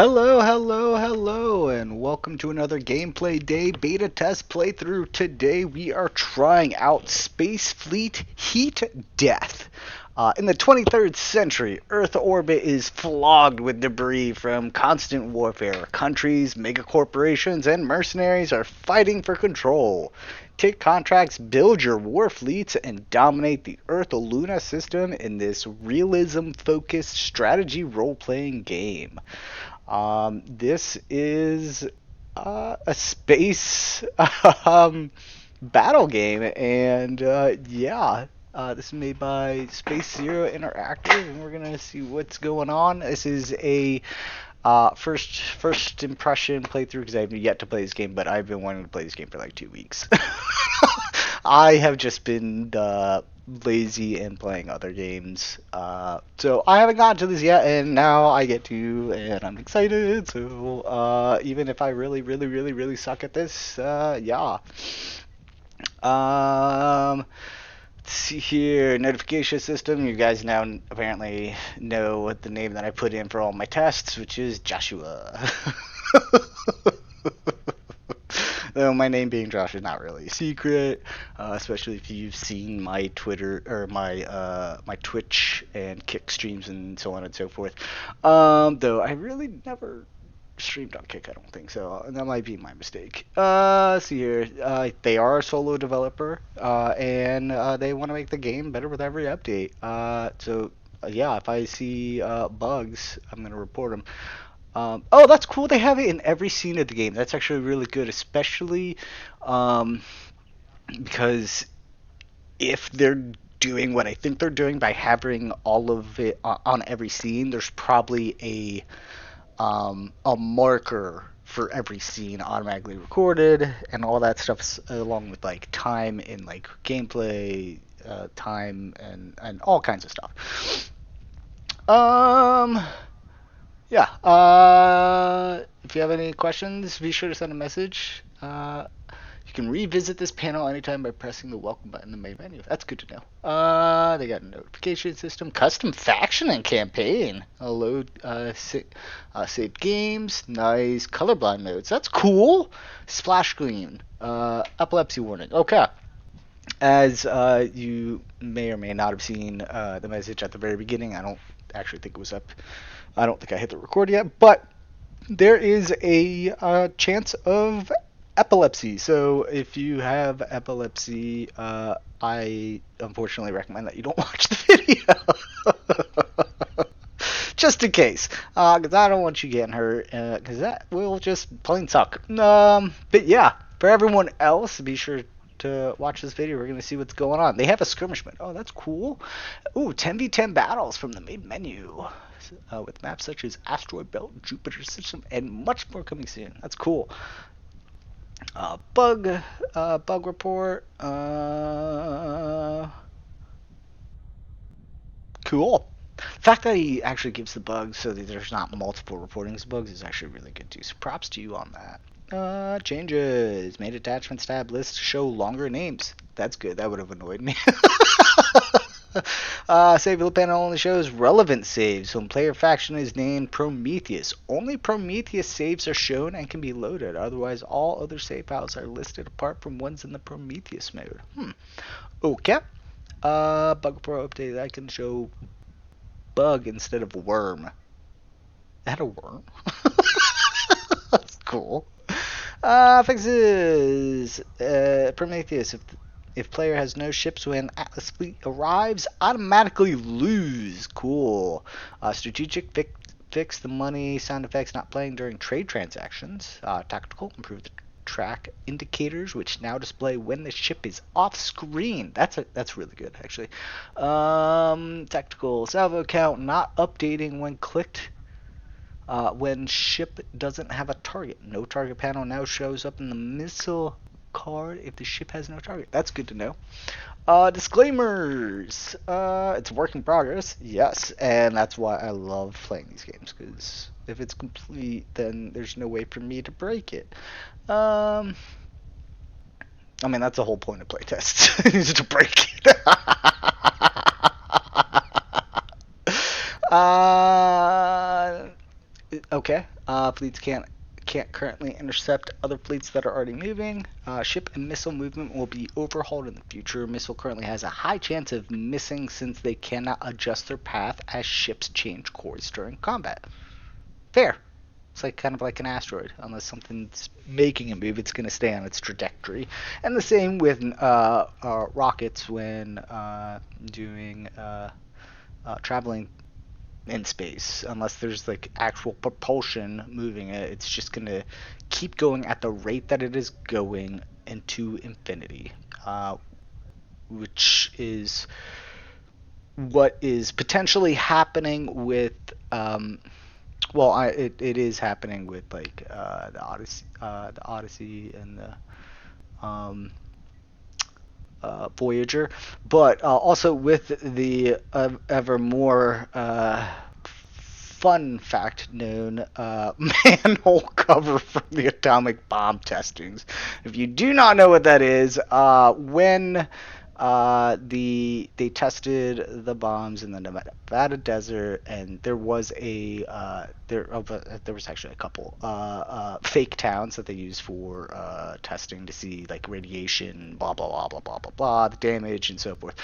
Hello, hello, hello, and welcome to another gameplay day beta test playthrough. Today we are trying out Space Fleet Heat Death. In the 23rd century, Earth orbit is flogged with debris from constant warfare. Countries, megacorporations, and mercenaries are fighting for control. Take contracts, build your war fleets, and dominate the Earth-Luna system in this realism-focused strategy role-playing game. This is a space battle game, and this is made by Space Zero Interactive, and we're gonna see what's going on. This is a first impression playthrough because I have yet to play this game, but I've been wanting to play this game for like 2 weeks. I have just been lazy and playing other games, so I haven't gotten to this yet, and now I get to, and I'm excited. So even if I really suck at this, yeah. Let's see here, notification system. You guys now apparently know what the name that I put in for all my tests, which is Joshua. Though my name being Josh is not really a secret, especially if you've seen my Twitter or my Twitch and Kick streams and so on and so forth. Though I really never streamed on Kick, I don't think so. That might be my mistake. See here, they are a solo developer, and they want to make the game better with every update. Yeah, if I see bugs, I'm gonna report them. Oh, that's cool. They have it in every scene of the game. That's actually really good, especially because if they're doing what I think they're doing by having all of it on every scene, there's probably a marker for every scene automatically recorded and all that stuff, along with like time and like gameplay time and all kinds of stuff. Yeah. If you have any questions, be sure to send a message. You can revisit this panel anytime by pressing the welcome button in the main menu. That's good to know. They got a notification system, custom faction and campaign, saved games, nice colorblind modes. That's cool. Splash screen, epilepsy warning. Okay. As you may or may not have seen the message at the very beginning, I don't actually think it was up. I don't think I hit the record yet, but there is a chance of epilepsy. So if you have epilepsy, I unfortunately recommend that you don't watch the video. Just in case, because I don't want you getting hurt, because that will just plain suck. But yeah, for everyone else, be sure to watch this video. We're going to see what's going on. They have a skirmish mode. Oh, that's cool. Ooh, 10v10 battles from the main menu. With maps such as Asteroid Belt, Jupiter System, and much more coming soon. That's cool. Bug report. Cool. The fact that he actually gives the bugs so that there's not multiple reportings of bugs is actually really good too. So props to you on that. Changes. Made attachments tab list show longer names. That's good. That would have annoyed me. Save the panel only shows relevant saves when player faction is named Prometheus. Only Prometheus saves are shown and can be loaded. Otherwise, all other save files are listed apart from ones in the Prometheus mode. Okay. Bug Pro update. I can show bug instead of worm. That a worm? That's cool. Fixes. Prometheus. If player has no ships when Atlas fleet arrives, automatically lose. Cool. Strategic fix the money sound effects not playing during trade transactions. Tactical, improve the track indicators, which now display when the ship is off screen. That's really good actually. Tactical salvo count not updating when clicked. When ship doesn't have a target. No target panel now shows up in the missile card if the ship has no target. That's good to know. Disclaimers. It's work in progress. Yes, and that's why I love playing these games, because if it's complete, then there's no way for me to break it. I mean, that's the whole point of playtests, is to break it. Okay. Fleets can't currently intercept other fleets that are already moving. Ship and missile movement will be overhauled in the future. Missile currently has a high chance of missing since they cannot adjust their path as ships change course during combat. Fair. It's like kind of like an asteroid. Unless something's making a move, it's going to stay on its trajectory. And the same with rockets when doing traveling in space. Unless there's like actual propulsion moving it, it's just going to keep going at the rate that it is going into infinity, which is what is potentially happening with it is happening with like the Odyssey and the Voyager, but also with the ever more fun fact known manhole cover from the atomic bomb testings. If you do not know what that is, when they tested the bombs in the Nevada desert, and there was there was actually a couple fake towns that they used for testing to see like radiation, blah blah blah blah blah blah blah, the damage and so forth.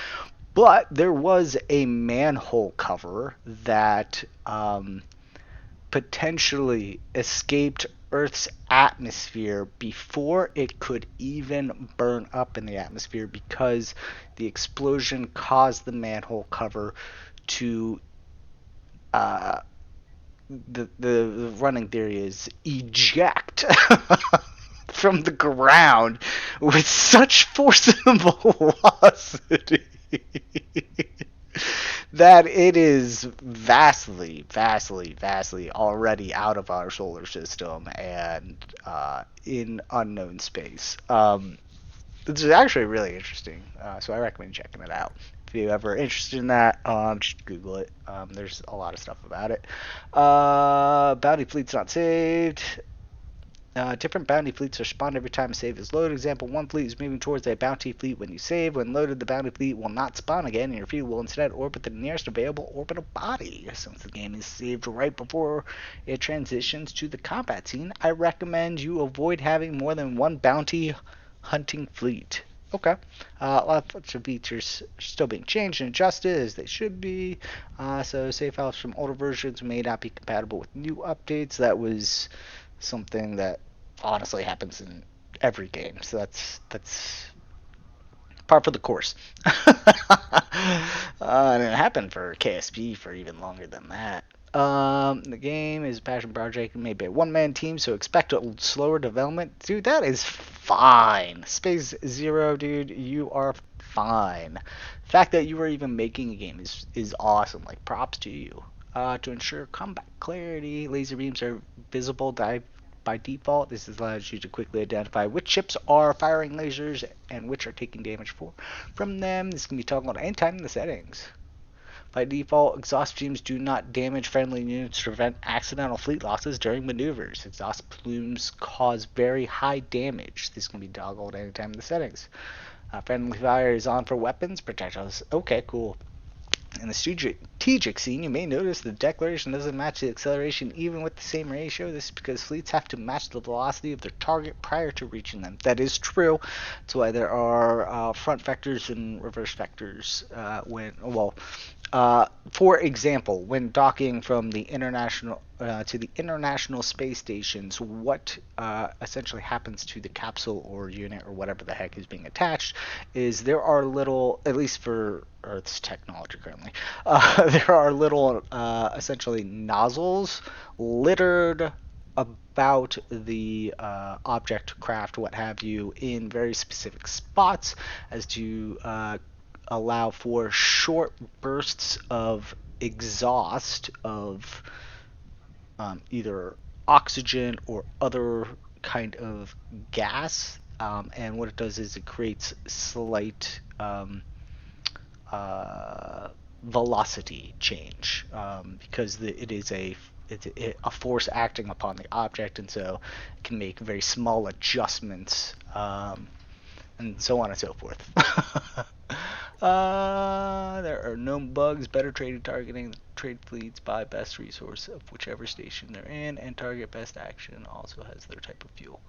But there was a manhole cover that potentially escaped Earth's atmosphere before it could even burn up in the atmosphere, because the explosion caused the manhole cover to the running theory is eject from the ground with such force and velocity that it is vastly already out of our solar system and in unknown space. This is actually really interesting, so I recommend checking it out. If you're ever interested in that, just Google it. There's a lot of stuff about it. Bounty fleets not saved. Different bounty fleets are spawned every time a save is loaded. Example, one fleet is moving towards a bounty fleet when you save. When loaded, the bounty fleet will not spawn again, and your fleet will instead orbit the nearest available orbital body. Since the game is saved right before it transitions to the combat scene, I recommend you avoid having more than one bounty hunting fleet. Okay. Lots of features are still being changed and adjusted as they should be. So save files from older versions may not be compatible with new updates. That was something that honestly happens in every game, so that's par for the course. And it happened for KSP for even longer than that. The game is a passion project made by a one-man team, so expect a slower development. Dude, that is fine. Space Zero, dude, you are fine. The fact that you are even making a game is awesome. Like, props to you. To ensure combat clarity, laser beams are visible by default. This allows you to quickly identify which ships are firing lasers and which are taking damage from them. This can be toggled anytime in the settings. By default, exhaust streams do not damage friendly units to prevent accidental fleet losses during maneuvers. Exhaust plumes cause very high damage. This can be toggled anytime in the settings. Friendly fire is on for weapons. Projectiles. Okay, cool. In the strategic scene, you may notice the declaration doesn't match the acceleration even with the same ratio. This is because fleets have to match the velocity of their target prior to reaching them. That is true. That's why there are front vectors and reverse vectors for example, when docking from the international to the international space stations, what essentially happens to the capsule or unit or whatever the heck is being attached is there are little, at least for Earth's technology currently, there are little essentially nozzles littered about the object, craft, what have you, in very specific spots as to allow for short bursts of exhaust of either oxygen or other kind of gas, and what it does is it creates slight velocity change, because it is a force acting upon the object, and so it can make very small adjustments, and so on and so forth. There are known bugs, better trading targeting. Trade fleets buy best resource of whichever station they're in, and target best action also has their type of fuel.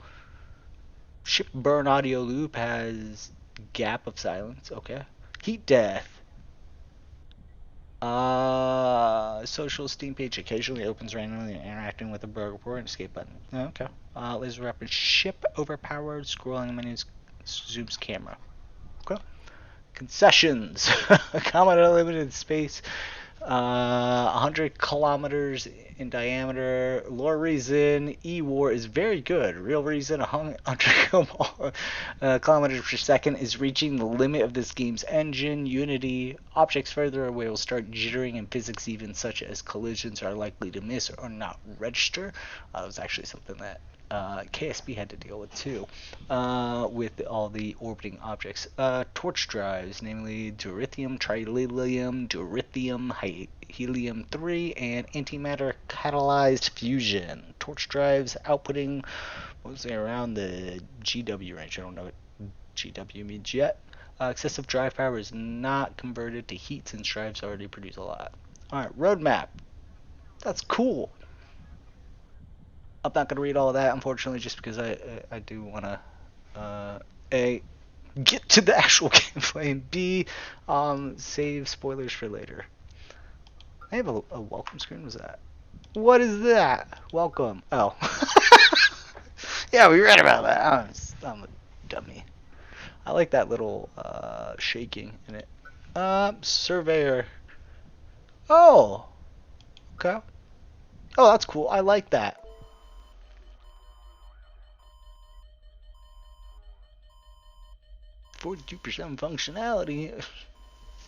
Ship burn audio loop has gap of silence. Okay. Heat death. Social Steam page occasionally opens randomly and interacting with a burger report and escape button. Okay. Laser weapon. Ship overpowered. Scrolling menus. Zooms camera. Okay. Concessions. Common unlimited space. 100 kilometers in diameter. Lore reason, E-War is very good. Real reason, 100 kilometers per second is reaching the limit of this game's engine. Unity, objects further away will start jittering, and physics even such as collisions are likely to miss or not register. That was actually something that KSP had to deal with too, with all the orbiting objects. Torch drives, namely deuterium, trilithium, deuterium, helium-3, and antimatter catalyzed fusion. Torch drives outputting mostly around the GW range. I don't know what GW means yet. Excessive drive power is not converted to heat since drives already produce a lot. Alright, roadmap. That's cool. I'm not going to read all of that, unfortunately, just because I do want to, A, get to the actual gameplay, and B, save spoilers for later. I have a welcome screen. What's that? What is that? Welcome. Oh. Yeah, we read about that. I'm a dummy. I like that little shaking in it. Surveyor. Oh. Okay. Oh, that's cool. I like that. 42% functionality.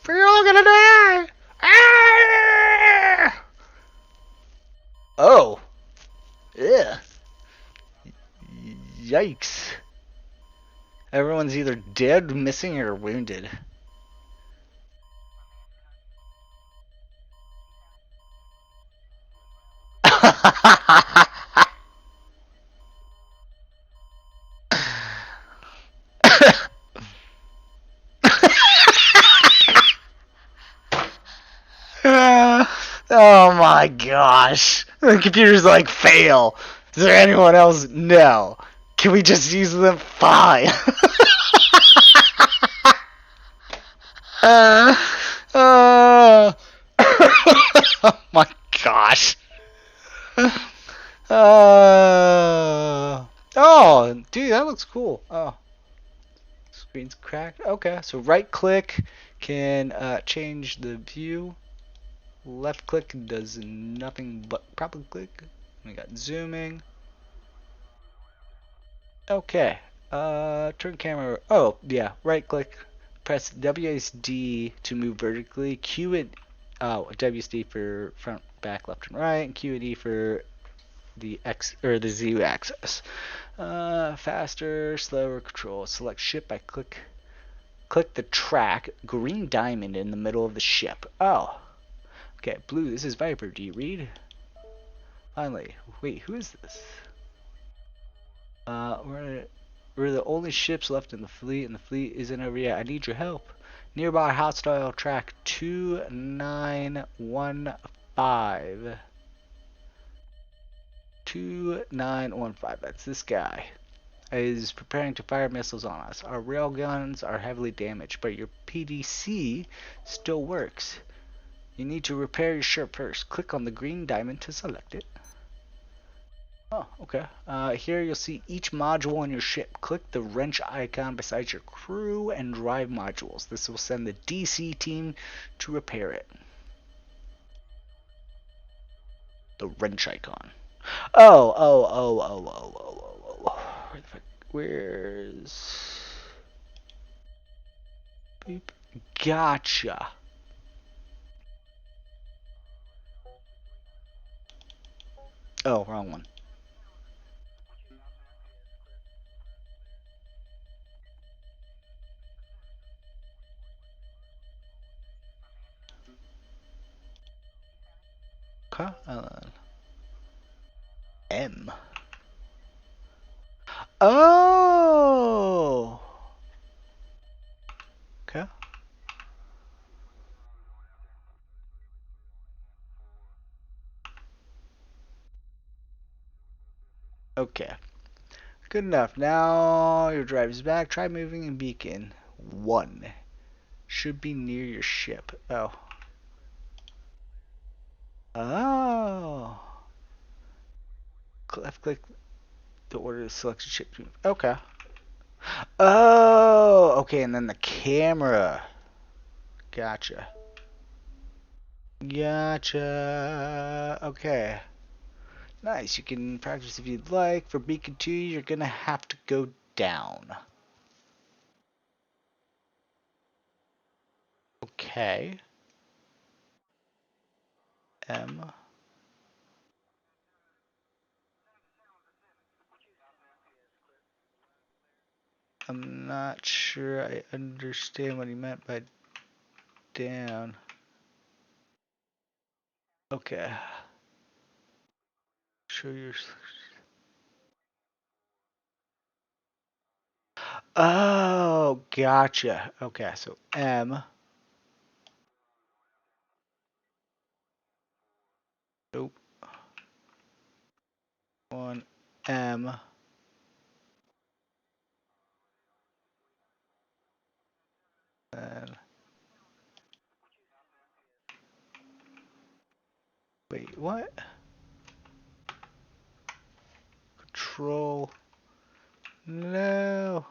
We're all gonna die! Ah! Oh. Yeah. Yikes. Everyone's either dead, missing, or wounded. Oh my gosh. The computer's like, fail. Is there anyone else? No. Can we just use them? Fine. uh, uh, oh my gosh. Oh, dude, that looks cool. Oh, screen's cracked. Okay, so right click can change the view. Left click does nothing but probably click. We got zooming. Okay. Turn camera. Oh, yeah. Right click. Press WSD to move vertically. Q and WSD for front, back, left, and right. And Q and E for the X or the Z axis. Faster, slower control. Select ship by click the track. Green diamond in the middle of the ship. Oh. Okay, blue. This is Viper. Do you read? Finally. Wait, who is this? We're the only ships left in the fleet, and the fleet isn't over yet. I need your help. Nearby hostile track 2915. 2915. That's this guy. Is preparing to fire missiles on us. Our railguns are heavily damaged, but your PDC still works. You need to repair your ship first. Click on the green diamond to select it. Oh, okay. Here you'll see each module on your ship. Click the wrench icon beside your crew and drive modules. This will send the DC team to repair it. The wrench icon. Oh. Where the fuck? Where's... Boop. Gotcha. Oh, wrong one. Okay. M. Oh. Okay. Okay. Good enough. Now your drive is back. Try moving and beacon. 1. Should be near your ship. Oh. Oh. Left click to order the selected ship to move. Okay. Oh, okay, and then the camera. Gotcha. Gotcha. Okay. Nice. You can practice if you'd like. For beacon 2, you're gonna have to go down. Okay. M. I'm not sure I understand what he meant by down. Okay. Show your. Oh, gotcha. Okay, so M. Nope. 1 M. And wait, what? Control. No.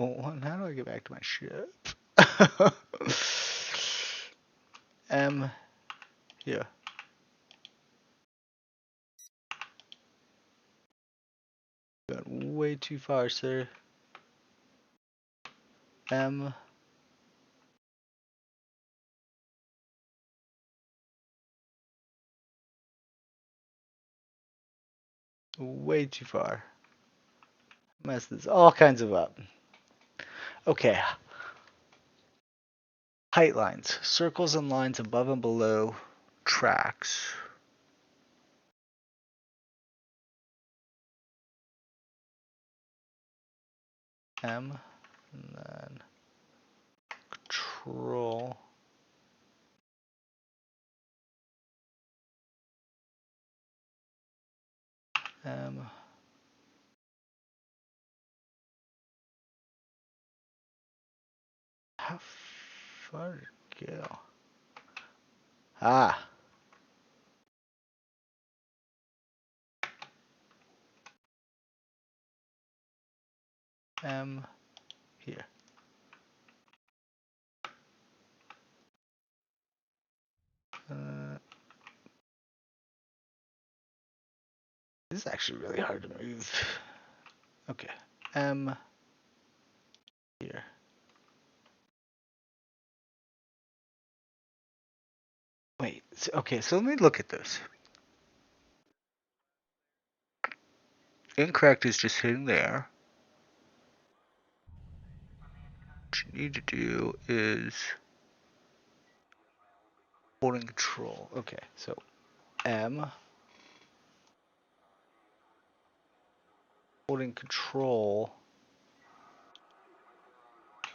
Well, how do I get back to my ship? M. Yeah. Got way too far, sir. M. Way too far. Messes all kinds of up. Okay. Height lines. Circles and lines above and below tracks. M. And then control. M. How far did it go? Ah. M. Here. Uh, this is actually really hard to move. Okay. M. Here. Wait. Okay, so let me look at this. Incorrect is just sitting there. What you need to do is holding control. Okay, so M. Holding control.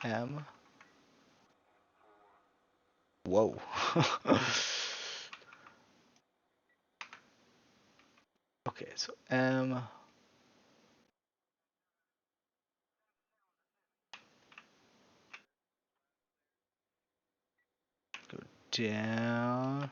M. Whoa. Okay, so M. Go down.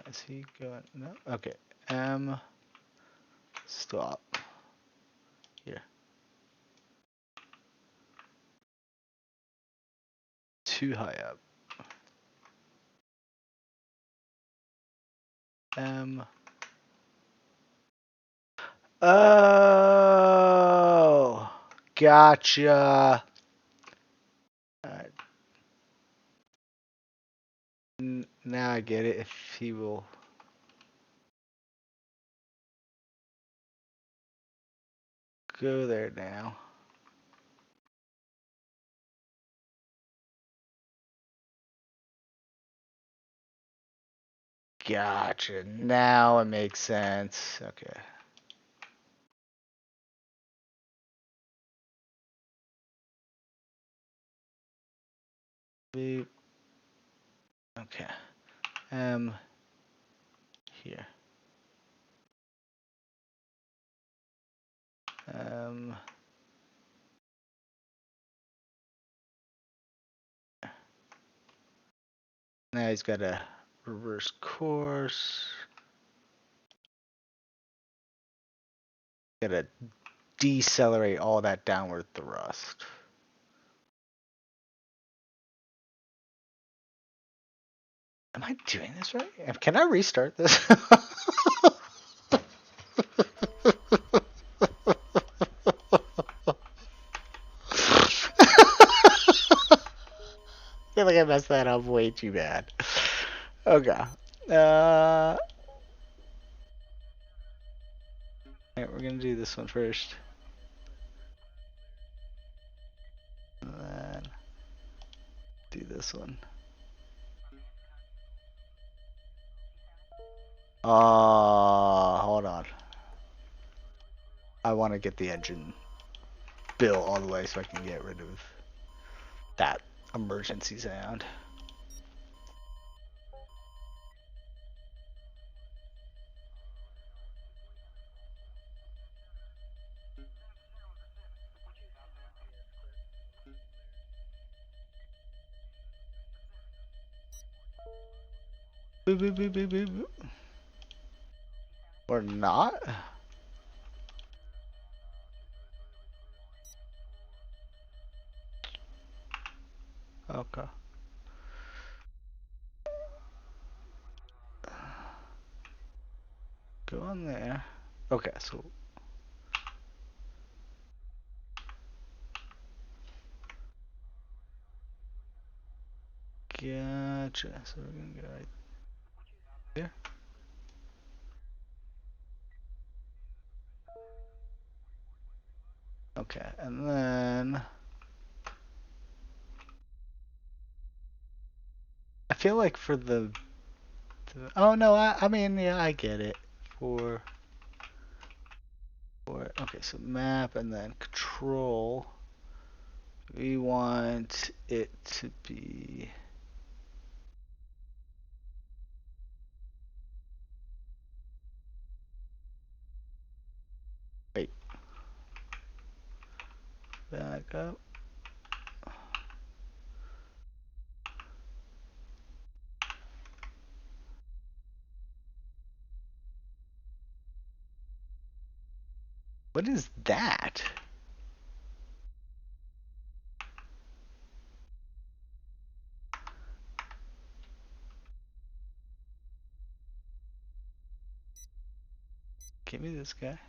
Is he going? No. Okay. M. Stop. Here. Too high up. M. Oh, gotcha. Alright. Now I get it. If he will go there now. Gotcha. Now it makes sense. Okay. Beep. Okay. Here. Um. Now he's got a reverse course. Got to decelerate all that downward thrust. Am I doing this right? Can I restart this? I feel like I messed that up way too bad. Okay. Alright, we're gonna do this one first. And then do this one. Hold on. I want to get the engine built all the way so I can get rid of that emergency sound. Boop, boop, boop, boop, boop, boop. Or not? Okay. Go on there. Okay, so gotcha. So we're gonna go right there. Okay, and then I feel like for the oh no, I mean yeah, I get it. For okay, so map and then control. We want it to be wait. Back up. What is that? Give me this guy.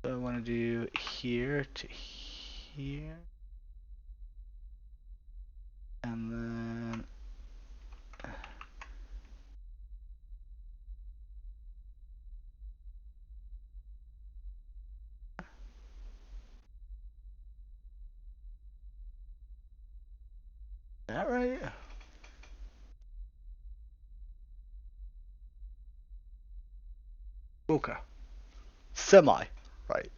So I want to do here to here. And then that right? Okay. Semi. Right.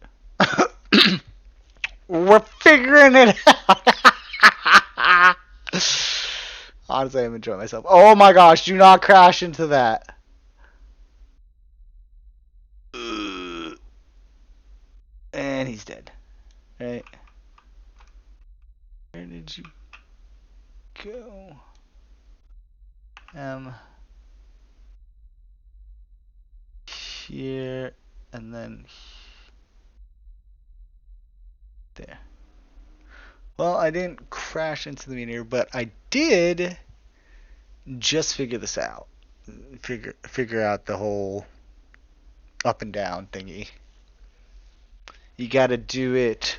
We're figuring it out. Honestly, I'm enjoying myself. Oh my gosh, do not crash into that. And he's dead. Right. Where did you go? Here and then there. Well, I didn't crash into the meteor, but I did just figure this out. Figure out the whole up and down thingy. You got to do it.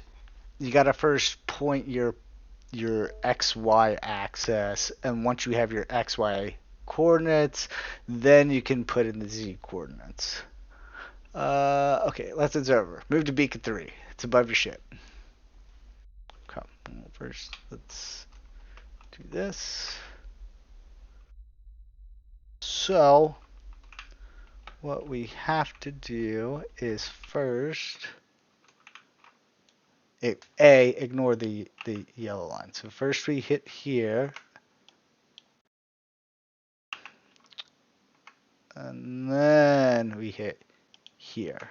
You got to first point your XY axis, and once you have your XY coordinates, then you can put in the Z coordinates. Okay, let's observe. Move to beacon 3. It's above your ship. Come. First, let's do this. So, what we have to do is first, ignore the yellow line. So first we hit here, and then we hit here.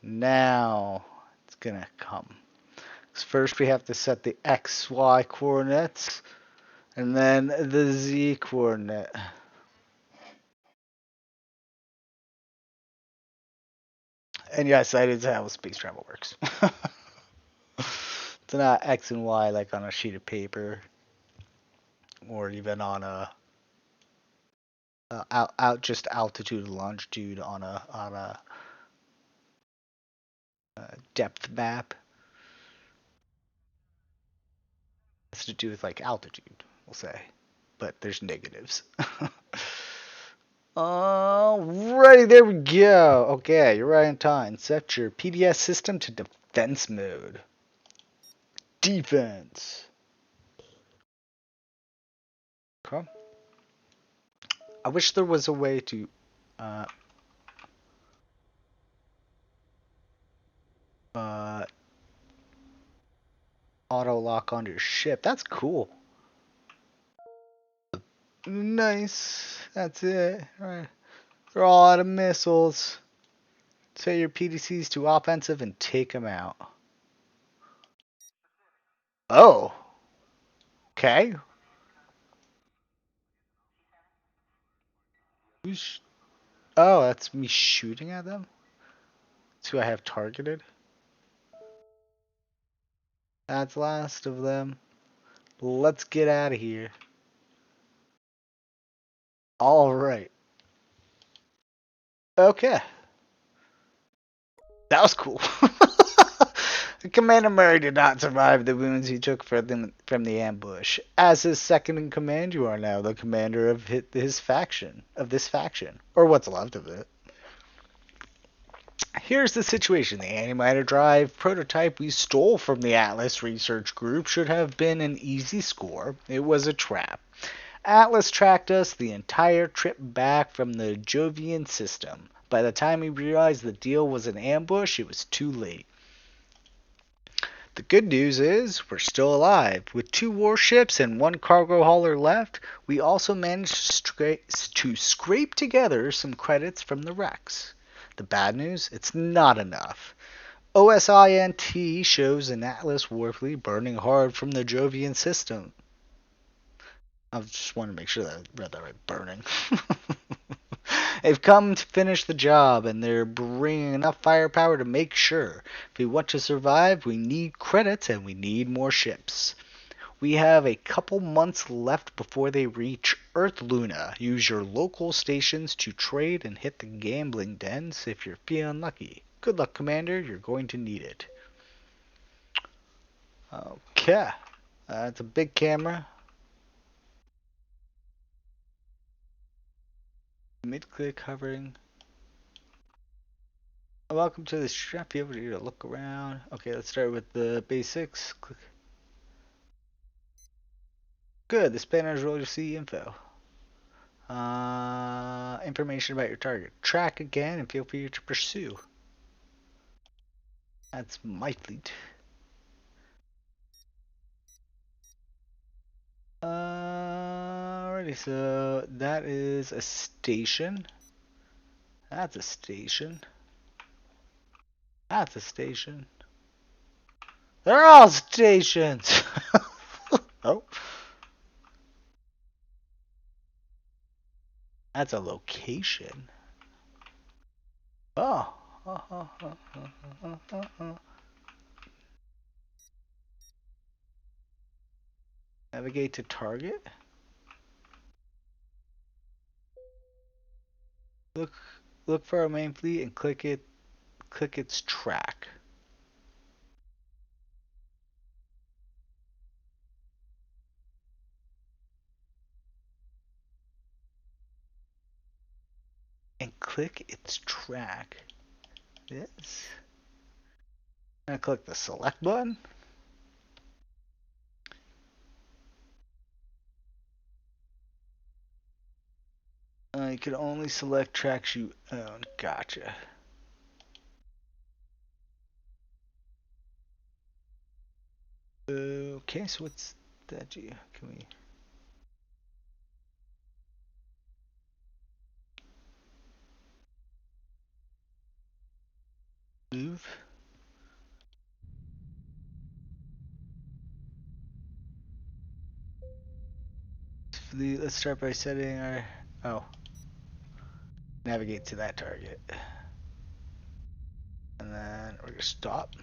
Now it's gonna come. First we have to set the XY coordinates, and then the Z coordinate. And yes, that is how space travel works. It's not X and Y like on a sheet of paper, or even on a out just altitude and longitude on a depth map. It's to do with like altitude, we'll say, but there's negatives. Alrighty, there we go. Okay, you're right on time. Set your PDS system to defense mode. Defense. Okay. I wish there was a way to uh, uh, auto lock onto your ship. That's cool. Nice. That's it. All right. They're all out of missiles. Set your PDCs to offensive and take them out. Oh. Okay. Who's? Oh, that's me shooting at them. That's who I have targeted. That's last of them. Let's get out of here. All right. Okay. That was cool. Commander Murray did not survive the wounds he took from the ambush. As his second in command, you are now the commander of this faction, or what's left of it. Here's the situation. The antimatter drive prototype we stole from the Atlas research group should have been an easy score. It was a trap. Atlas tracked us the entire trip back from the Jovian system. By the time we realized the deal was an ambush, it was too late. The good news is we're still alive. With 2 warships and 1 cargo hauler left, we also managed to scrape together some credits from the wrecks. The bad news, it's not enough. OSINT shows an Atlas warfleet burning hard from the Jovian system. I just want to make sure that I read that right. Burning. They've come to finish the job, and they're bringing enough firepower to make sure. If we want to survive, we need credits, and we need more ships. We have a couple months left before they reach Earth Luna. Use your local stations to trade and hit the gambling dens if you're feeling lucky. Good luck, Commander. You're going to need it. Okay. That's a big camera. Mid-clear covering. Welcome to the strap. Feel free to look around. Okay, let's start with the basics. Click. Good. The spanners roll your C info. Information about your target. Track again and feel free to pursue. That's my fleet. Alrighty, so that is a station. That's a station. That's a station. They're all stations. Oh. That's a location. Oh. Navigate to target. Look for our main fleet and click its track. And click its track. This. And click the select button. can only select tracks you own. Gotcha. Okay, so what's that? Can we move? Let's start by setting our. Oh, navigate to that target. And then we're going to stop.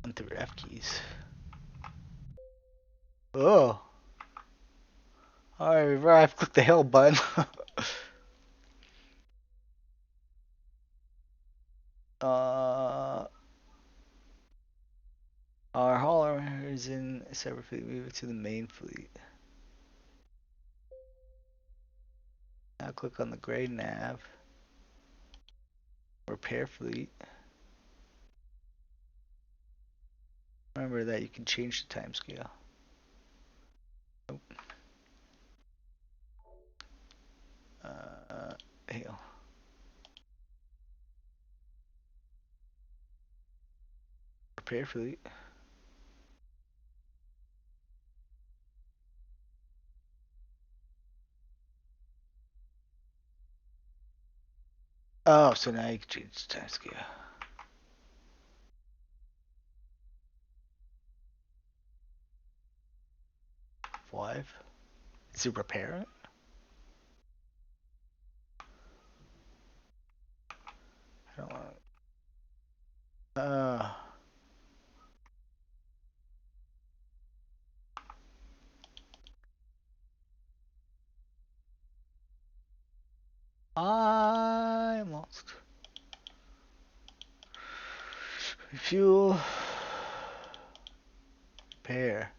Run through F keys. Oh. Alright, I've clicked the hill button. uh, our hauler is in a separate fleet. Move it to the main fleet. Now click on the gray nav. Repair fleet. Remember that you can change the time scale. Nope. Hail. Repair fleet. Oh, so now you can change the time scale. Five. Is it repair it? I don't want to. I'm lost. Fuel. Repair.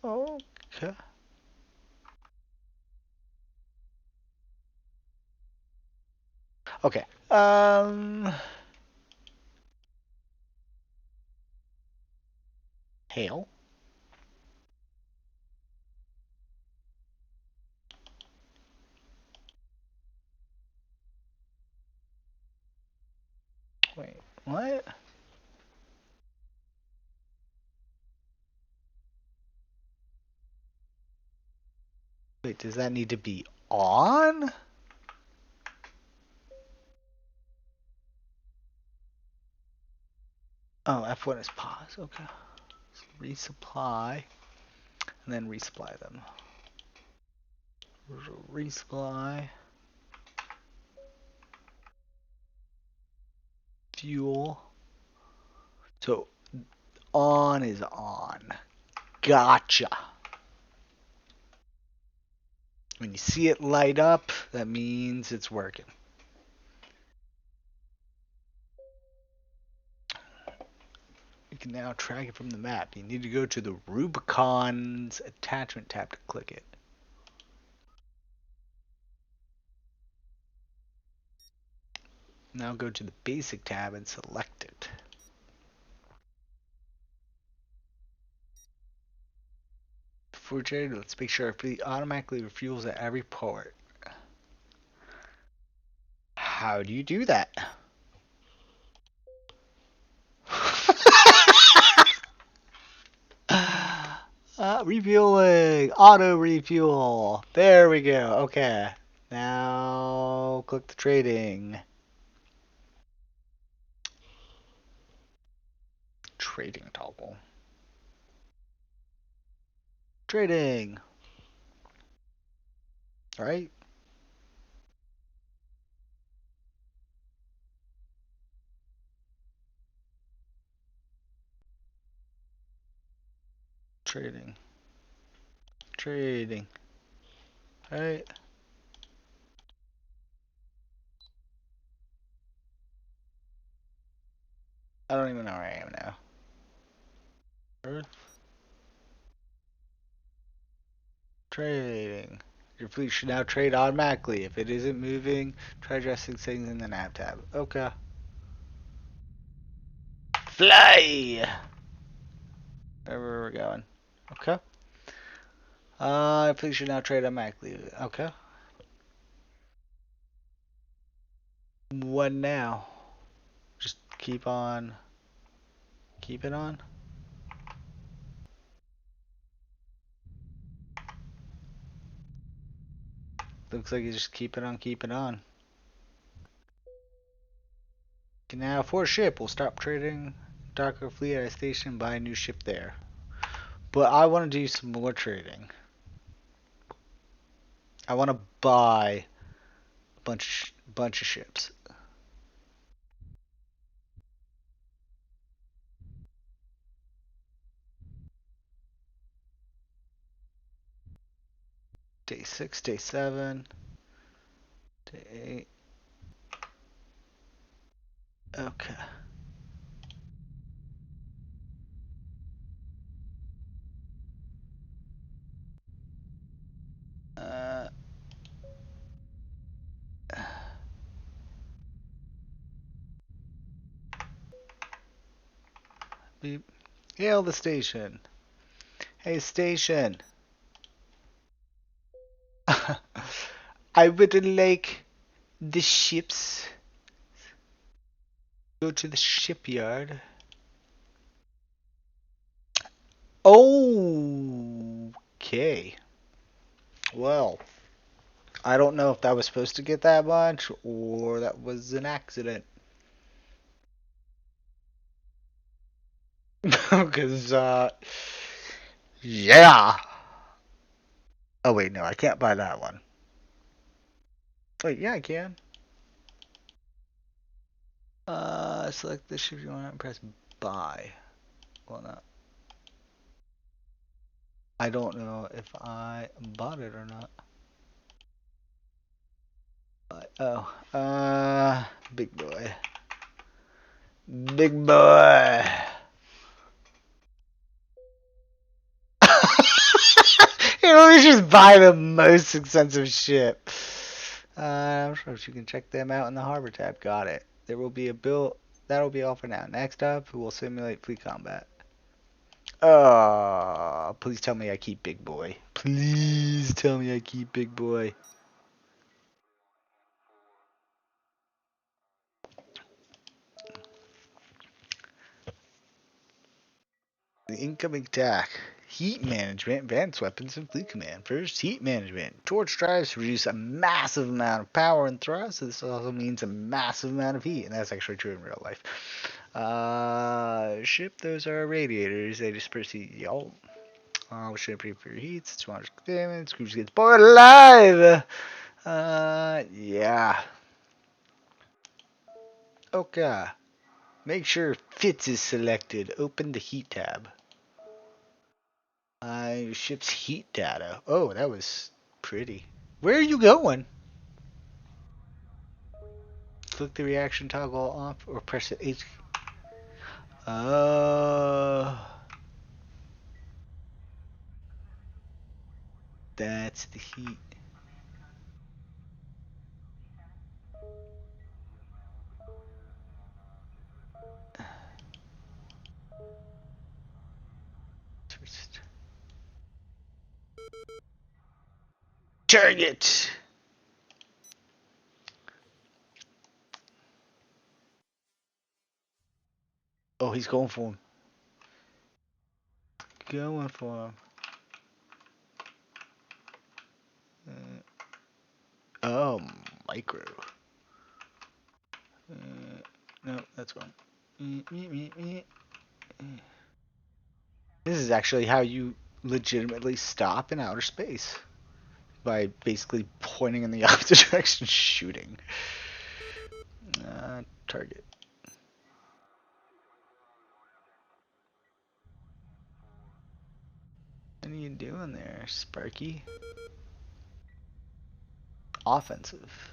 Okay. Okay. Hail. Wait, what? Wait, does that need to be on? Oh, F1 is pause. Okay. So resupply, and then resupply them. Resupply. Fuel. So on is on. Gotcha. When you see it light up, that means it's working. You can now track it from the map. You need to go to the Rubicon's attachment tab to click it. Now go to the basic tab and select it. Before trading, let's make sure our fleet automatically refuels at every port. How do you do that? Refueling! Auto refuel! There we go. Okay. Now click the trading. Trading toggle. Trading. Alright. Trading. Trading. Alright. I don't even know where I am now. Earth. Trading. Your fleet should now trade automatically. If it isn't moving, try addressing things in the nav tab. Okay. Fly! Wherever we're going. Okay. Your fleet should now trade automatically. Okay. What now? Just keep on. Keep it on? Looks like you just keep it on, keep it on. Can now for a ship. We'll stop trading. Dock our fleet at a station and buy a new ship there. But I want to do some more trading. I want to buy a bunch of ships. Day 6, day 7, day 8. Okay. Uh, beep. Hail the station. Hey, station. I would like the ships. Go to the shipyard. Okay. Well, I don't know if that was supposed to get that much or that was an accident. Because, yeah. Oh, wait, no, I can't buy that one. Wait, yeah, I can. Select the ship you want and press buy. Well, no. I don't know if I bought it or not. Oh, big boy. Big boy. You know, we just buy the most expensive ship. I'm sure you can check them out in the harbor tab. Got it. There will be a bill. That'll be all for now. Next up, we'll simulate fleet combat. Please tell me I keep big boy. Please tell me I keep big boy. The incoming attack. Heat management, advanced weapons, and fleet command. First, heat management. Torch drives to reduce a massive amount of power and thrust. This also means a massive amount of heat, and that's actually true in real life. Ship, those are radiators. They disperse heat. Y'all. Ship for your heats. 200 damage. Cruise gets boiled alive. Yeah. Okay. Make sure Fits is selected. Open the heat tab. Your ship's heat data. Oh, that was pretty. Where are you going? Click the reaction toggle off or press the H. That's the heat. Target! Oh, he's going for him. Going for him. Oh, micro. No, that's wrong. This is actually how you legitimately stop in outer space. By basically pointing in the opposite direction, shooting. Target. What are you doing there, Sparky? Offensive.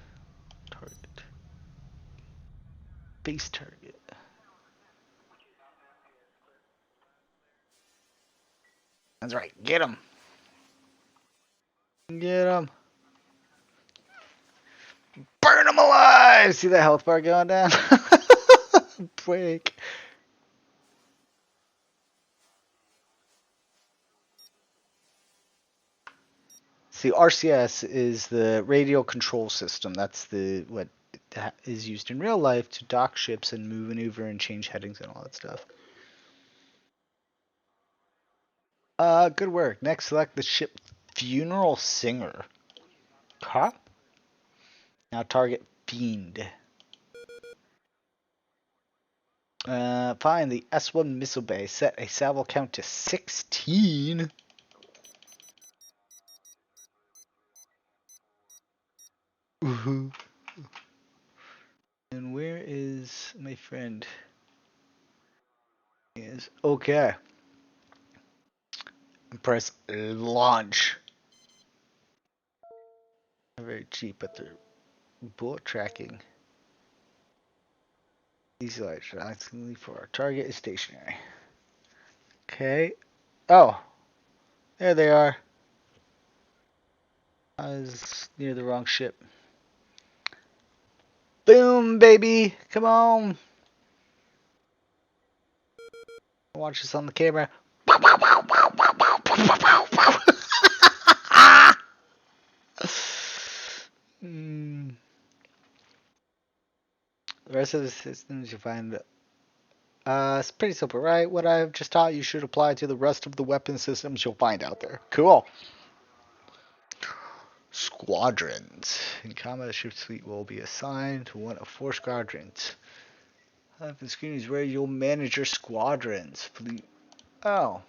Target. Base target. That's right. Get him. Get him. I'm alive! See that health bar going down? Break. See, RCS is the radio control system. That's the what is used in real life to dock ships and move maneuver and change headings and all that stuff. Good work. Next, select the ship Funeral Singer. Huh? Now target Fiend. Find the S1 missile bay. Set a salvo count to 16. Ooh. And where is my friend? He is okay. And press launch. They're very cheap, but they're bullet tracking. These lights are asking for our target is stationary. Okay. Oh, there they are. I was near the wrong ship. Boom, baby. Come on. Watch this on the camera. The rest of the systems you find. It's pretty simple, right? What I've just taught you should apply to the rest of the weapon systems you'll find out there. Cool. Squadrons. In combat, the ship's fleet will be assigned to one of 4 squadrons. The screen is where you'll manage your squadrons. Fleet. Oh.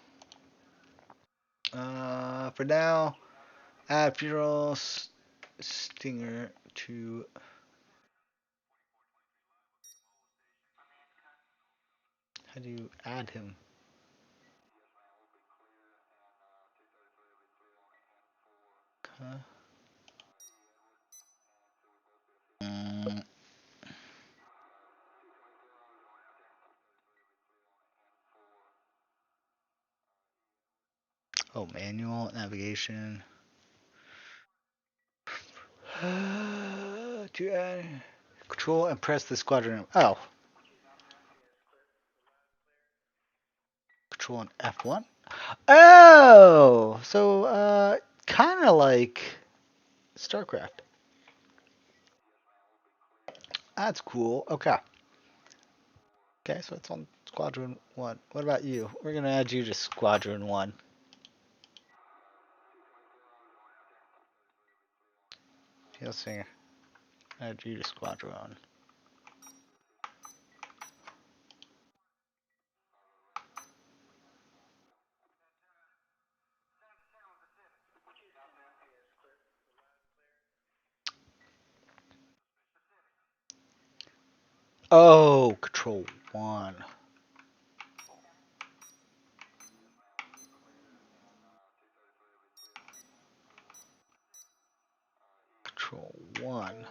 For now, add Funeral Stinger to. How do you add him? Huh? Mm. Oh, manual navigation. To add control and press the squadron. Oh, control and F1. Oh, so kind of like StarCraft. That's cool. Okay. Okay, so it's on Squadron 1. What about you? We're gonna add you to Squadron 1. Field Singer. Add you to Squadron 1. Oh, Control 1. Control 1.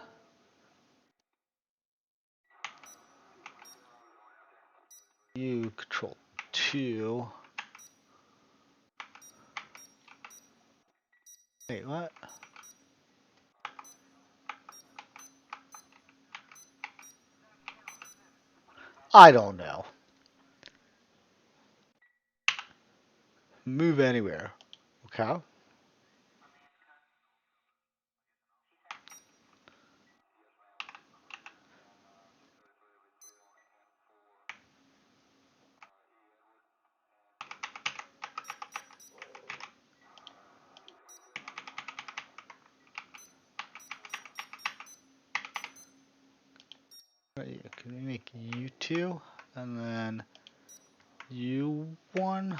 You Control 2. Wait, what? I don't know. Move anywhere. Okay. Can we make you 2 and then you 1?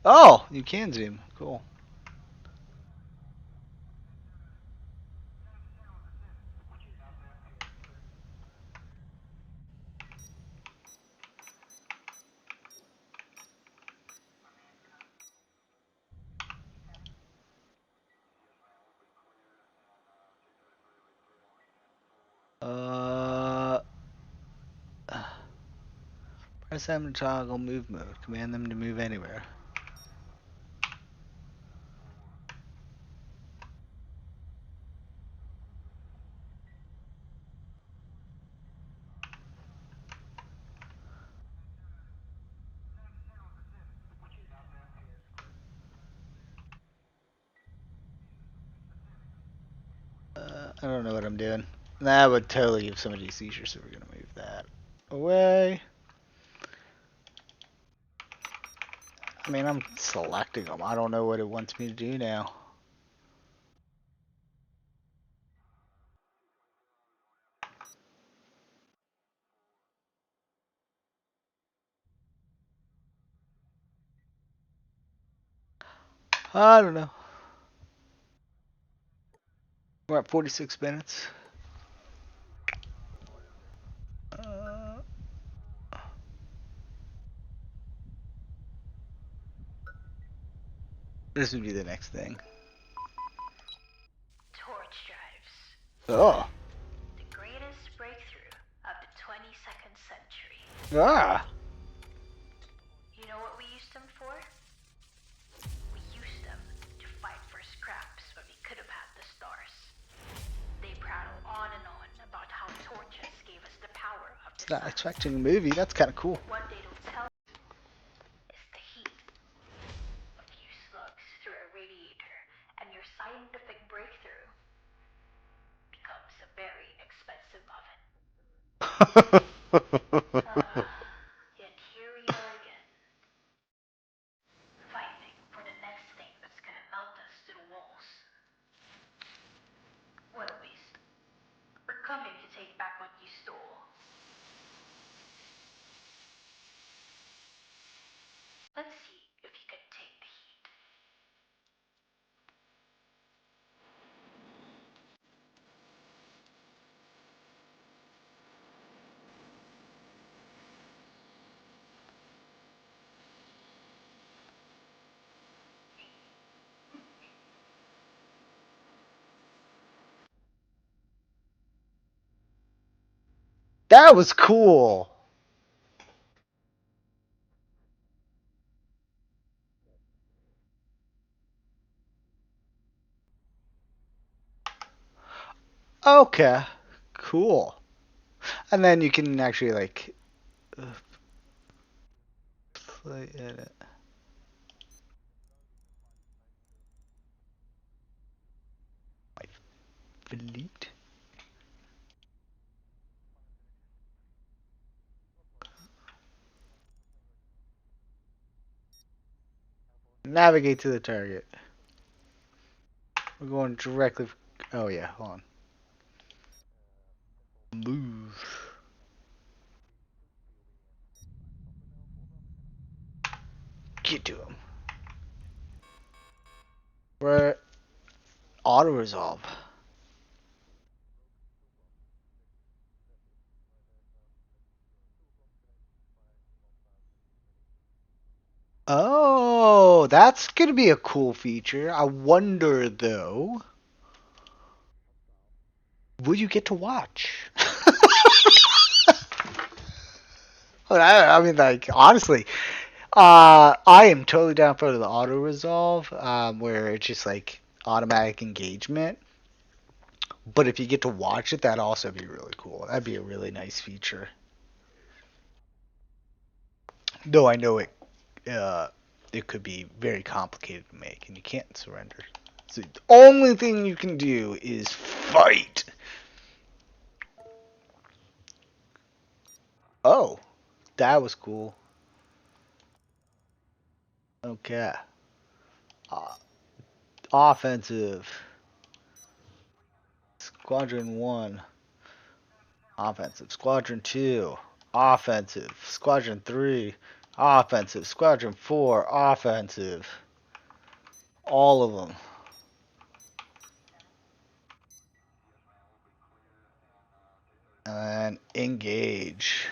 Oh, you can zoom. Cool. Press M to toggle move mode. Command them to move anywhere. I don't know what I'm doing. That would totally give somebody a seizure, so we're gonna move that away. I mean, I'm selecting them. I don't know what it wants me to do now. I don't know. We're at 46 minutes. This would be the next thing. Torch drives. Oh. The greatest breakthrough of the 22nd century. Ah. You know what we used them for? We used them to fight for scraps when we could have had the stars. They prattle on and on about how torches gave us the power of the It's not sun. expecting a movie. That's kind of cool. What they don't tell is the heat. A few slugs through a radiator and your scientific breakthrough becomes a very expensive oven. Yet here we are again, fighting for the next thing that's gonna melt us to the walls. What a waste. We're coming to take back what you stole. Let's see if you can take the heat. That was cool. Okay. Cool. And then you can actually like play it. My fleet. Navigate to the target. We're going directly. Oh yeah, hold on. Move. Get to him. We're auto resolve. Oh, that's gonna be a cool feature. I wonder though, will you get to watch? I mean, like honestly, I am totally down for the auto resolve, where it's just like automatic engagement. But if you get to watch it, that'd also be really cool. That'd be a really nice feature. Though I know it could be very complicated to make, and you can't surrender. So the only thing you can do is fight. Oh, that was cool. Okay. Uh, Offensive. Squadron 1. Offensive. Squadron 2. Offensive. Squadron 3. Offensive. Squadron 4. Offensive. All of them. And engage.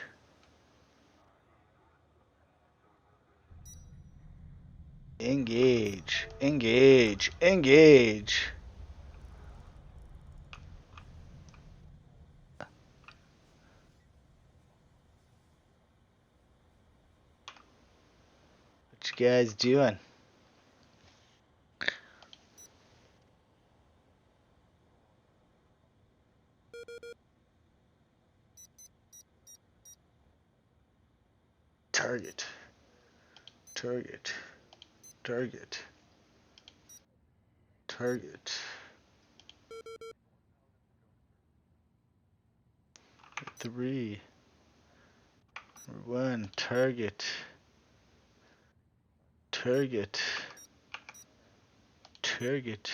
Engage. Engage. Engage. you guys doing? Target. Target. Target. Target. Three. One. Target. Target. Target.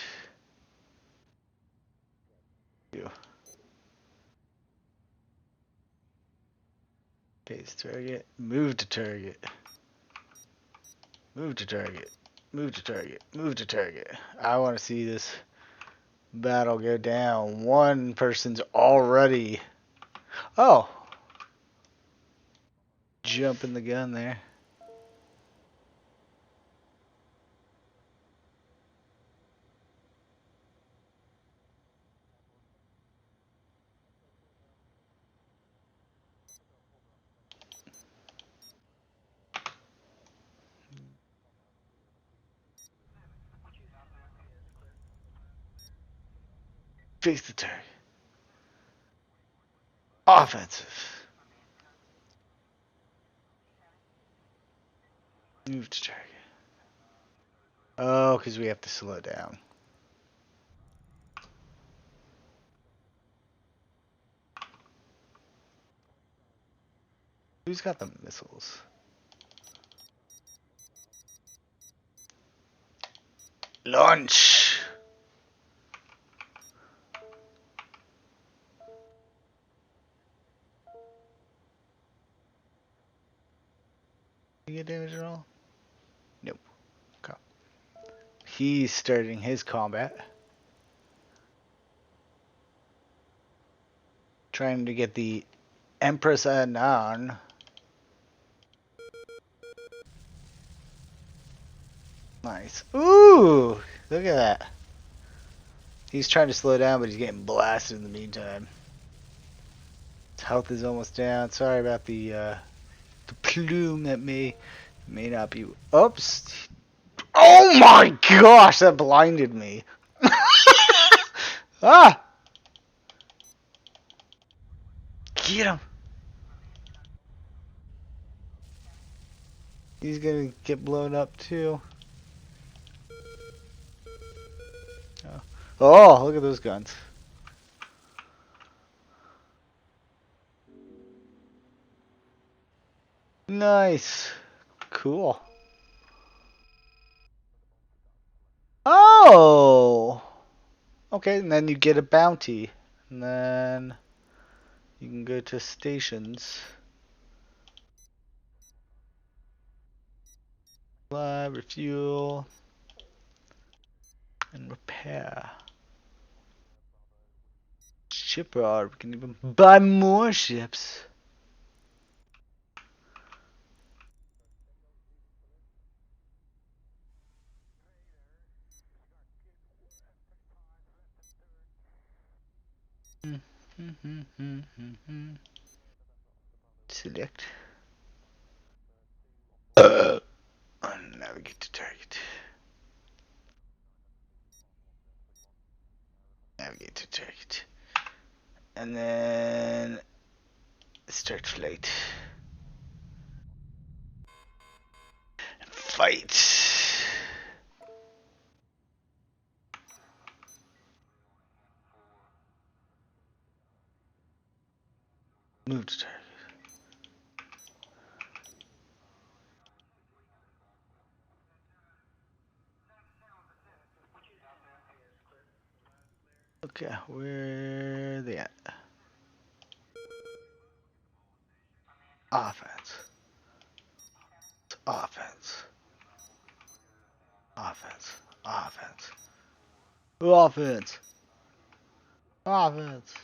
You. Base target. Move to target. Move to target. Move to target. Move to target. I want to see this battle go down. One person's already. Oh! Jumping the gun there. Face the target. Offensive. Move to target. Oh, because we have to slow down. Who's got the missiles? Launch! You get damage at all? Nope. Okay. He's starting his combat. Trying to get the Empress Anon. Nice. Ooh! Look at that. He's trying to slow down, but he's getting blasted in the meantime. His health is almost down. Sorry about the plume that may not be. Oops! Oh my gosh, that blinded me. Ah! Get him! He's gonna get blown up too. Oh, look at those guns. Nice. Cool. Oh! Okay, and then you get a bounty. And then you can go to stations. Refuel. And repair. Shipyard. We can even buy more ships. Select. Navigate to target. Navigate to target. And then start flight. Fight. Move to target. Okay, where are they at? Offense. Offense. Offense. Offense. Offense. Offense.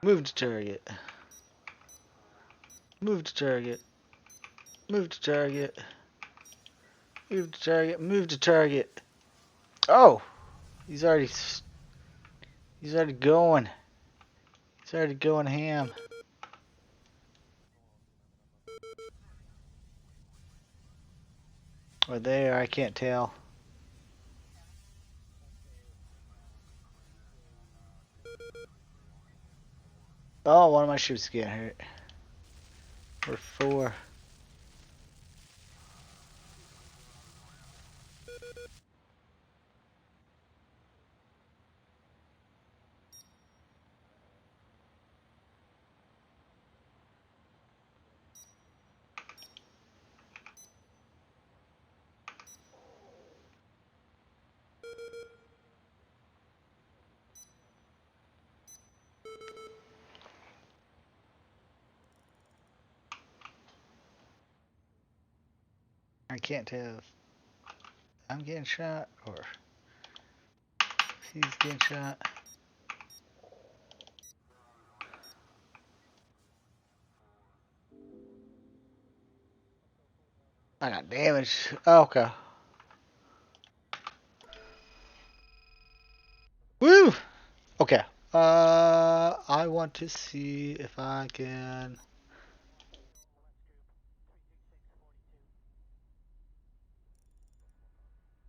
Move to target. Move to target. Move to target. Move to target. Move to target. Oh, he's already going. He's already going ham. Or there, I can't tell. Oh, one of my ships is getting hurt. We're 4. I can't tell if I'm getting shot or he's getting shot. I got damage. Oh, okay. Woo! Okay. I want to see if I can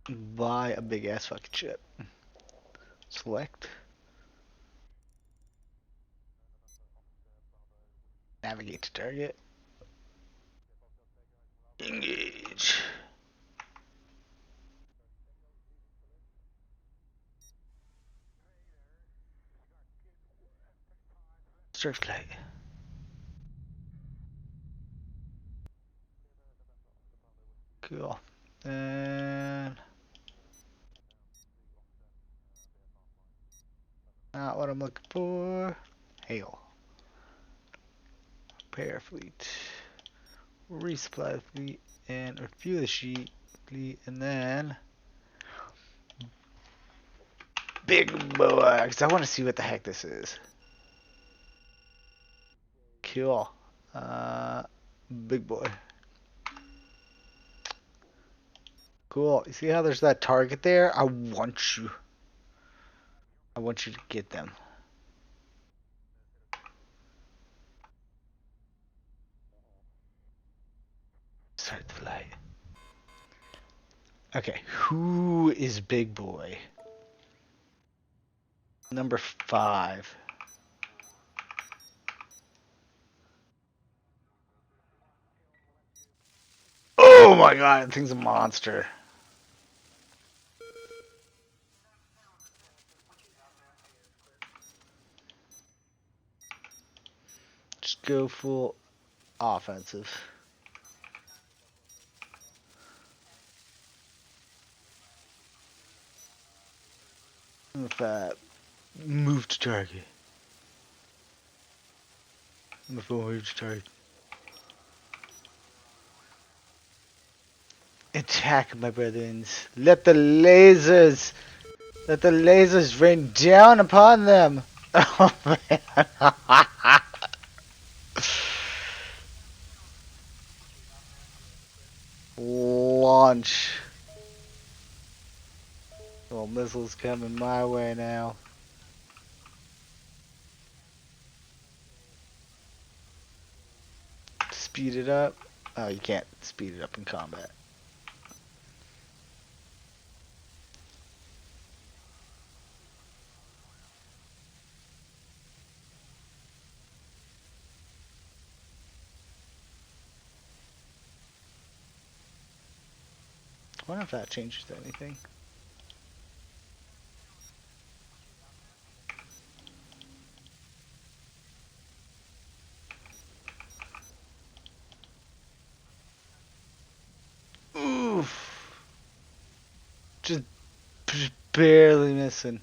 buy a big ass fucking ship. Select. Navigate to target. Engage. Searchlight. Cool. And not what I'm looking for. Hail. Repair fleet. Resupply the fleet. And refuel the sheet fleet. And then big boy. Because I want to see what the heck this is. Cool. Big boy. Cool. You see how there's that target there? I want you. I want you to get them. Start the flight. Okay, who is Big Boy? Number 5. Oh my god, that thing's a monster. Just go full offensive. With that, move to target. Move to target. Attack, my brethrens. Let the lasers rain down upon them. Oh man. Launch. Well, missiles coming my way now. Speed it up. Oh, you can't speed it up in combat. I wonder if that changes anything. Oof. Just barely missing.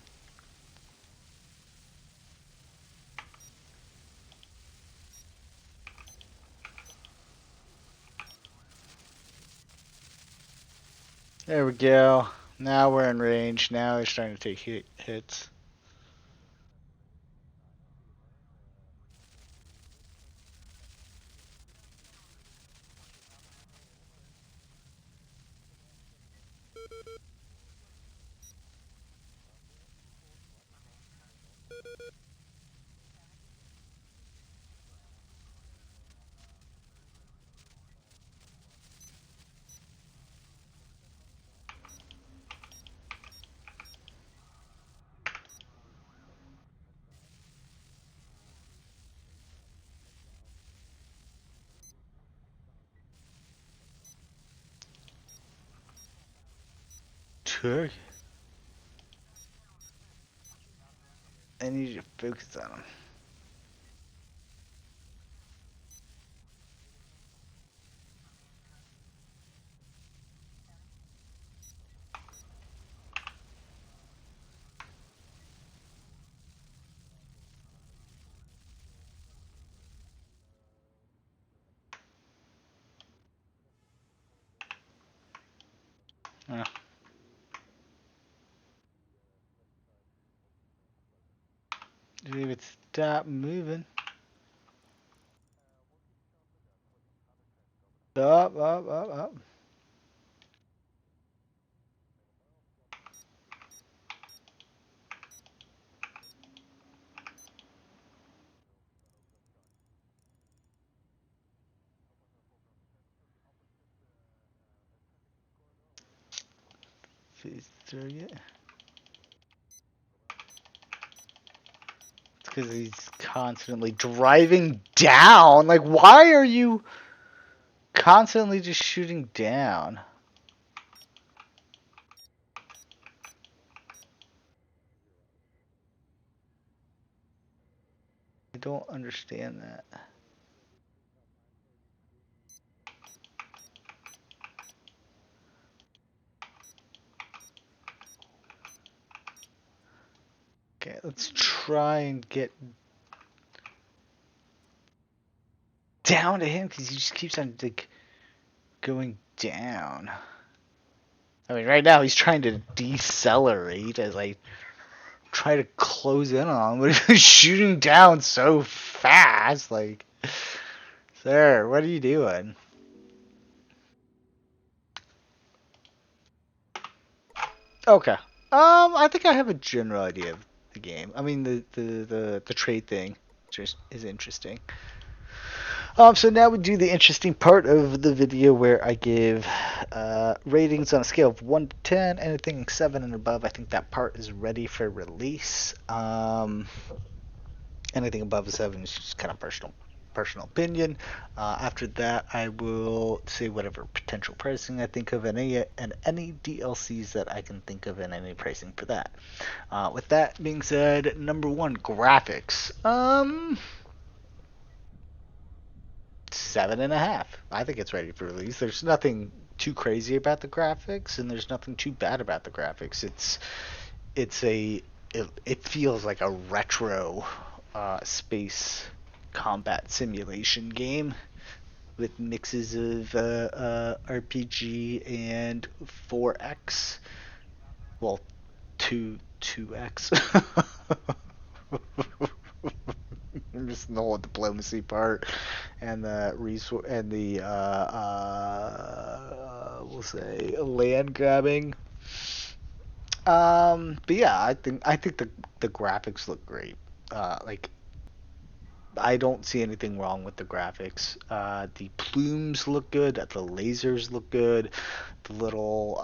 There we go. Now we're in range. Now they're starting to take hits. Sure. I need you to focus on him. Yeah. Dude, it stop moving. Up, up, up, up. Phase 3 it. It's because he's constantly driving down. Like, why are you constantly just shooting down? I don't understand that. Okay, let's try and get down to him because he just keeps on like going down. I mean, right now he's trying to decelerate as I try to close in on him, but he's shooting down so fast. Like, sir, what are you doing? Okay. I think I have a general idea of the game. I mean, the trade thing just is interesting. So now we do the interesting part of the video where I give ratings on a scale of 1 to 10. Anything 7 and above, I think that part is ready for release. Anything above a 7 is just kind of personal opinion. After that, I will say whatever potential pricing I think of, and any DLCs that I can think of, and any pricing for that. With that being said, number one, graphics. 7.5. I think it's ready for release. There's nothing too crazy about the graphics, and there's nothing too bad about the graphics. It feels like a retro space combat simulation game with mixes of RPG and 4X. Well, 2X. Just the whole diplomacy part and the resource and the we'll say land grabbing. But yeah, I think the graphics look great. Like I don't see anything wrong with the graphics. The plumes look good. The lasers look good. The little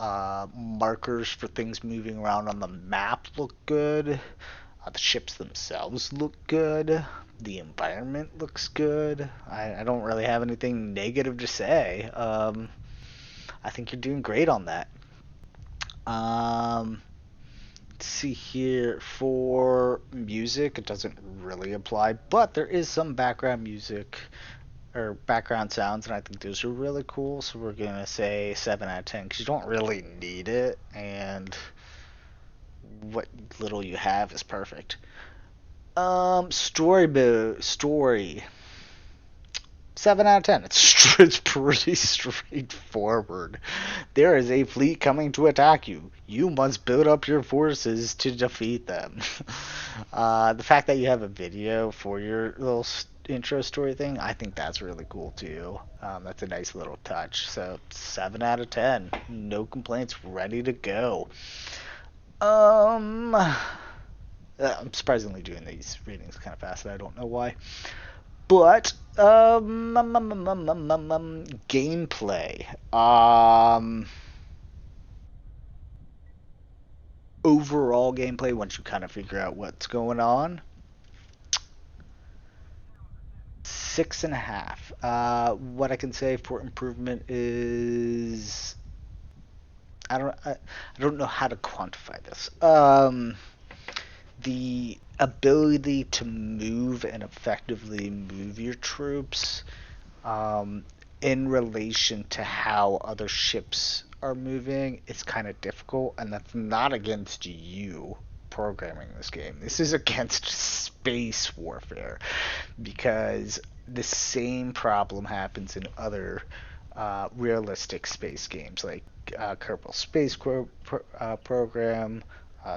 markers for things moving around on the map look good. The ships themselves look good. The environment looks good. I don't really have anything negative to say. I think you're doing great on that. Um, let's see here for music, it doesn't really apply, but there is some background music or background sounds, and I think those are really cool. So we're gonna say 7 out of 10 because you don't really need it, and what little you have is perfect. Story. 7 out of 10. It's pretty straightforward. There is a fleet coming to attack you. You must build up your forces to defeat them. The fact that you have a video for your little intro story thing, I think that's really cool too. That's a nice little touch. So 7 out of 10. No complaints. Ready to go. I'm surprisingly doing these readings kind of fast. I don't know why. But gameplay. Overall gameplay. Once you kind of figure out what's going on, 6.5. What I can say for improvement is I don't know how to quantify this. The ability to move and effectively move your troops um, in relation to how other ships are moving, it's kind of difficult, and that's not against you programming this game. This is against space warfare because the same problem happens in other realistic space games like Kerbal Space Program,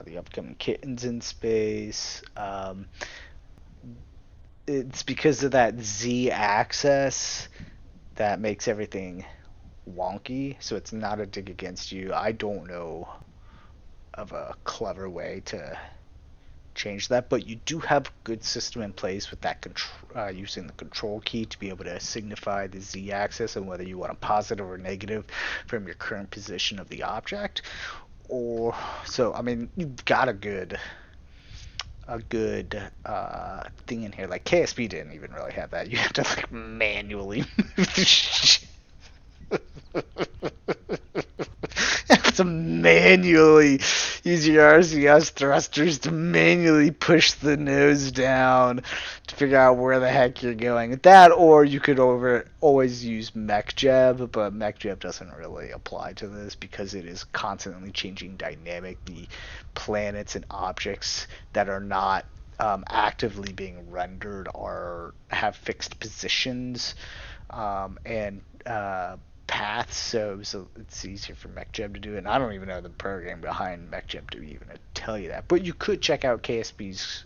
the upcoming Kittens in Space. It's because of that Z axis that makes everything wonky. So it's not a dig against you. I don't know of a clever way to change that, but you do have a good system in place with that using the control key to be able to signify the z-axis and whether you want a positive or negative from your current position of the object. Or so I mean, you've got a good thing in here. Like KSP didn't even really have that. You have to like manually move the shit. Have to manually use your RCS thrusters to manually push the nose down to figure out where the heck you're going. That, or you could always use MechJeb, but MechJeb doesn't really apply to this because it is constantly changing dynamic. The planets and objects that are not actively being rendered are have fixed positions and paths, so it's easier for MechJeb to do it. And I don't even know the program behind MechJeb to even tell you that. But you could check out KSB's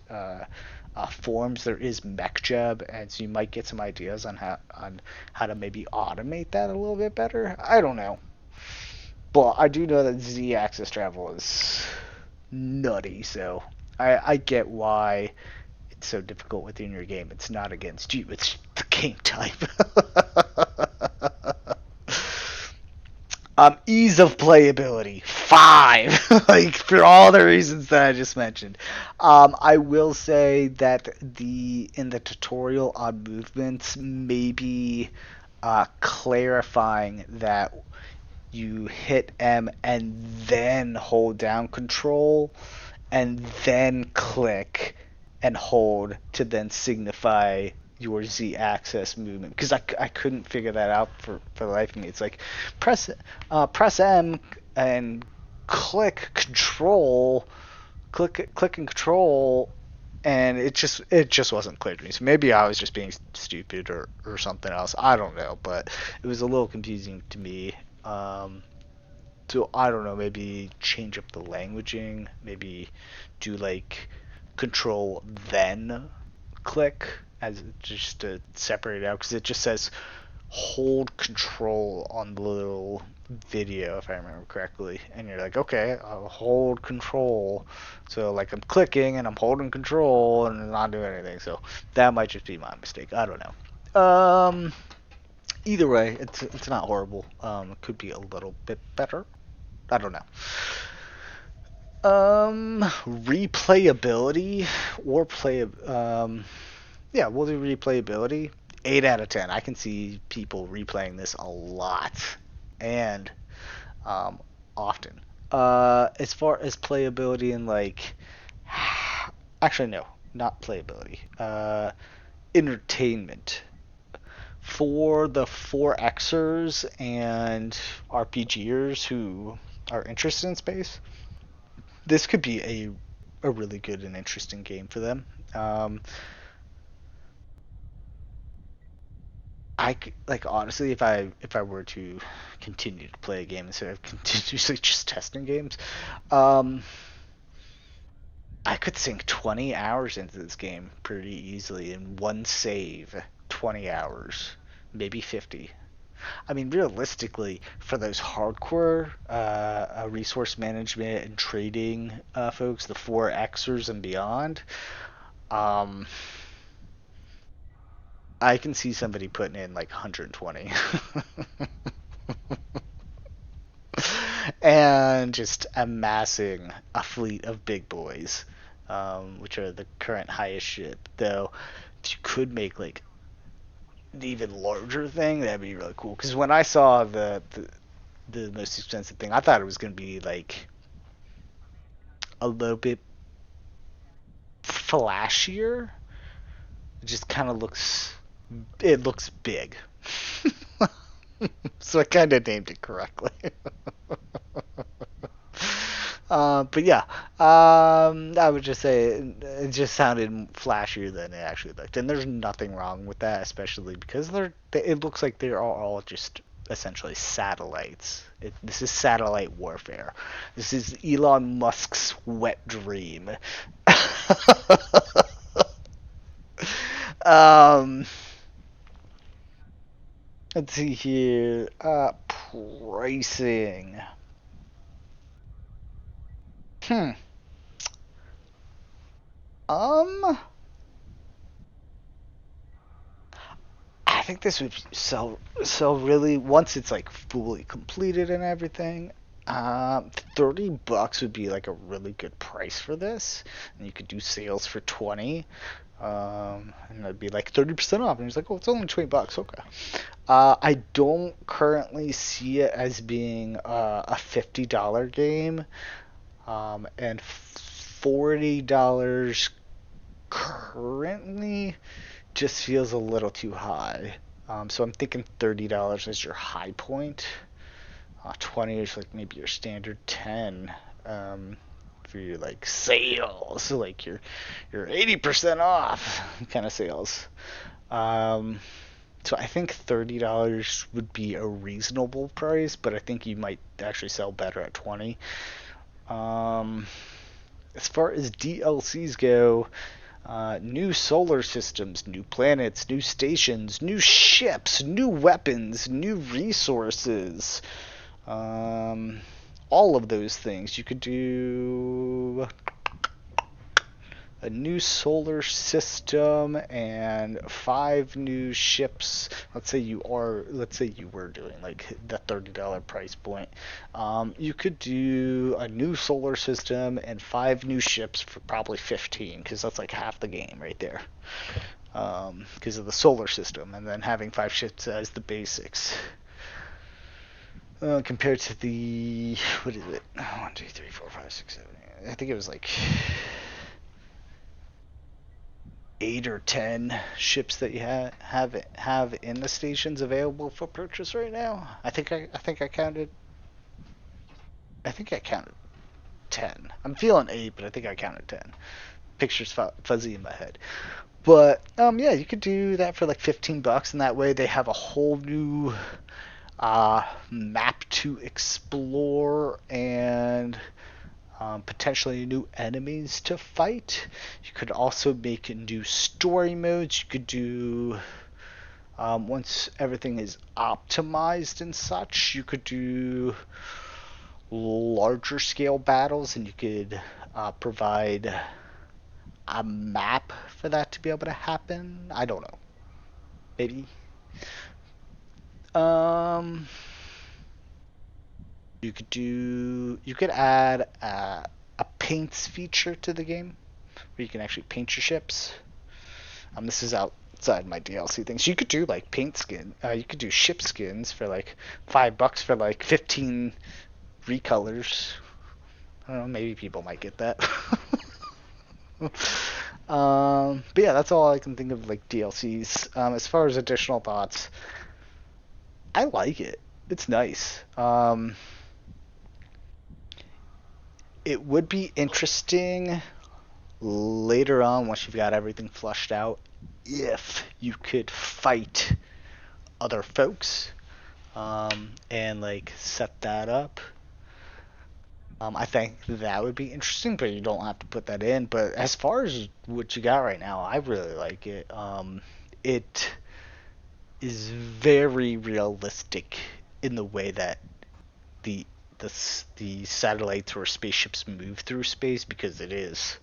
forums. There is MechJeb, and so you might get some ideas on how to maybe automate that a little bit better. I don't know, but I do know that Z-axis travel is nutty. So I get why it's so difficult within your game. It's not against you. It's the game type. Ease of playability, 5. Like for all the reasons that I just mentioned. I will say that in the tutorial on movements, maybe clarifying that you hit M and then hold down Control, and then click and hold to then signify your z-axis movement, because I couldn't figure that out for the life of me. It's like press M and click and control, and it just wasn't clear to me. So maybe I was just being stupid or something else. I don't know, but it was a little confusing to me. So I don't know, maybe change up the languaging, maybe do like control then click as just to separate it out, because it just says hold control on the little video if I remember correctly, and you're like, okay, I'll hold control, so like I'm clicking and I'm holding control and I'm not doing anything. So that might just be my mistake, I don't know. Either way, it's not horrible. It could be a little bit better, I don't know. Replayability or play. Yeah, we'll do replayability. 8 out of 10. I can see people replaying this a lot and often. As far as playability and like, actually no, not playability. Entertainment for the 4Xers and RPGers who are interested in space. This could be a really good and interesting game for them. Like honestly, if I were to continue to play a game instead of continuously just testing games, um, I could sink 20 hours into this game pretty easily in one save. 20 hours, maybe 50. I mean, realistically, for those hardcore resource management and trading folks, the 4Xers and beyond, um, I can see somebody putting in like 120 and just amassing a fleet of big boys, which are the current highest ship. Though, if you could make like the even larger thing, that'd be really cool. Because when I saw the most expensive thing. I thought it was going to be like a little bit flashier. It just kind of looks, it looks big. So I kind of named it correctly. But yeah, I would just say it just sounded flashier than it actually looked, and there's nothing wrong with that, especially because it looks like they're all just essentially satellites. This is satellite warfare. This is Elon Musk's wet dream. um, let's see here. Pricing. Hmm. Um, I think this would sell really once it's like fully completed and everything. 30 bucks would be like a really good price for this, and you could do sales for 20. And it'd be like 30% off, and he's like, "Oh, it's only 20 bucks." Okay. I don't currently see it as being a $50 game, and $40 currently just feels a little too high. So I'm thinking $30 is your high point. 20 is like maybe your standard 10 for your like sales, like your 80% off kind of sales. Um, so I think $30 would be a reasonable price, but I think you might actually sell better at 20. Um, as far as DLCs go, new solar systems, new planets, new stations, new ships, new weapons, new resources. Um, all of those things. You could do a new solar system and 5 new ships. Let's say you were doing like the $30 price point. You could do a new solar system and 5 new ships for probably 15, because that's like half the game right there. Because of the solar system, and then having 5 ships as the basics. Compared to the, what is it? 1, 2, 3, 4, 5, 6, 7, 8. I think it was like 8 or 10 ships that you have in the stations available for purchase right now. I think I counted. I think I counted 10. I'm feeling 8, but I think I counted 10. Picture's fuzzy in my head. But yeah, you could do that for like 15 bucks, and that way they have a whole new map to explore, and potentially new enemies to fight. You could also make new story modes. You could do, once everything is optimized and such, you could do larger scale battles, and you could provide a map for that to be able to happen. I don't know. Maybe. Um, you could add a paints feature to the game where you can actually paint your ships. This is outside my DLC things. You could do like paint skin. You could do ship skins for like $5 for like 15 recolors. I don't know. Maybe people might get that. But yeah, that's all I can think of like DLCs. As far as additional thoughts, I like it. It's nice. It would be interesting later on, once you've got everything flushed out, if you could fight other folks, and like set that up. I think that would be interesting, but you don't have to put that in. But as far as what you got right now, I really like it. It is very realistic in the way that the the satellites or spaceships move through space, because it is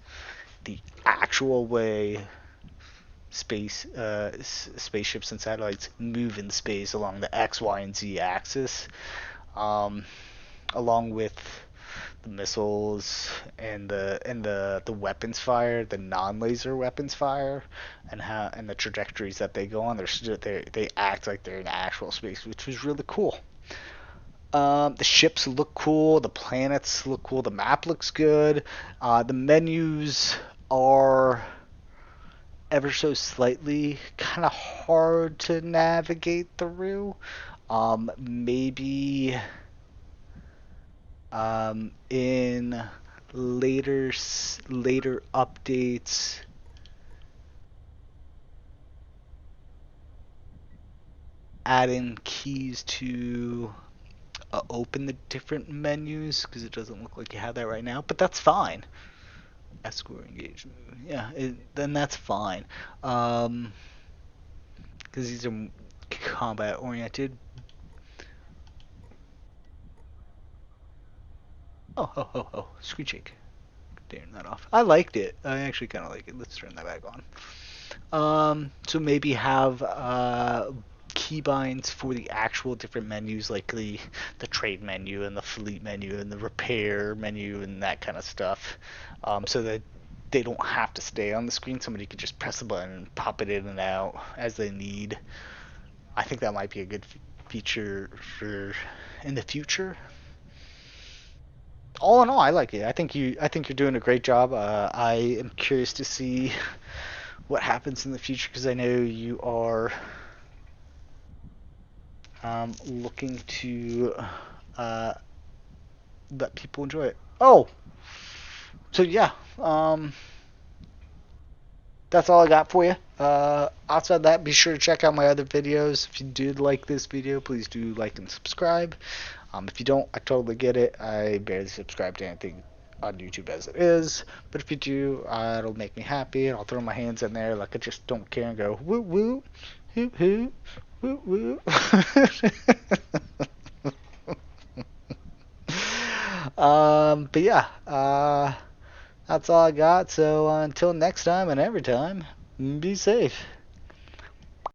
the actual way spaceships and satellites move in space along the X, Y, and Z axis, um, along with the missiles and the weapons fire, the non-laser weapons fire, and the trajectories that they go on. They act like they're in actual space, which was really cool. The ships look cool. The planets look cool. The map looks good. The menus are ever so slightly kind of hard to navigate through. Maybe in later updates, add in keys to open the different menus because it doesn't look like you have that right now. But that's fine. Escort engagement, yeah, then that's fine. Because these are combat oriented. Screen shake. Turn that off. I liked it. I actually kind of like it. Let's turn that back on. So maybe have keybinds for the actual different menus, like the trade menu and the fleet menu and the repair menu and that kind of stuff, so that they don't have to stay on the screen. Somebody could just press a button and pop it in and out as they need. I think that might be a good feature for in the future. All in all, I like it. I think you're doing a great job. I am curious to see what happens in the future because I know you are looking to uh, let people enjoy it. Oh, so yeah, that's all I got for you. Outside that, be sure to check out my other videos. If you did like this video, please do like and subscribe. If you don't, I totally get it. I barely subscribe to anything on YouTube as it is. But if you do, it'll make me happy, and I'll throw my hands in there like I just don't care and go woo woo, hoot hoot, woo woo. But yeah, that's all I got. So until next time and every time, be safe.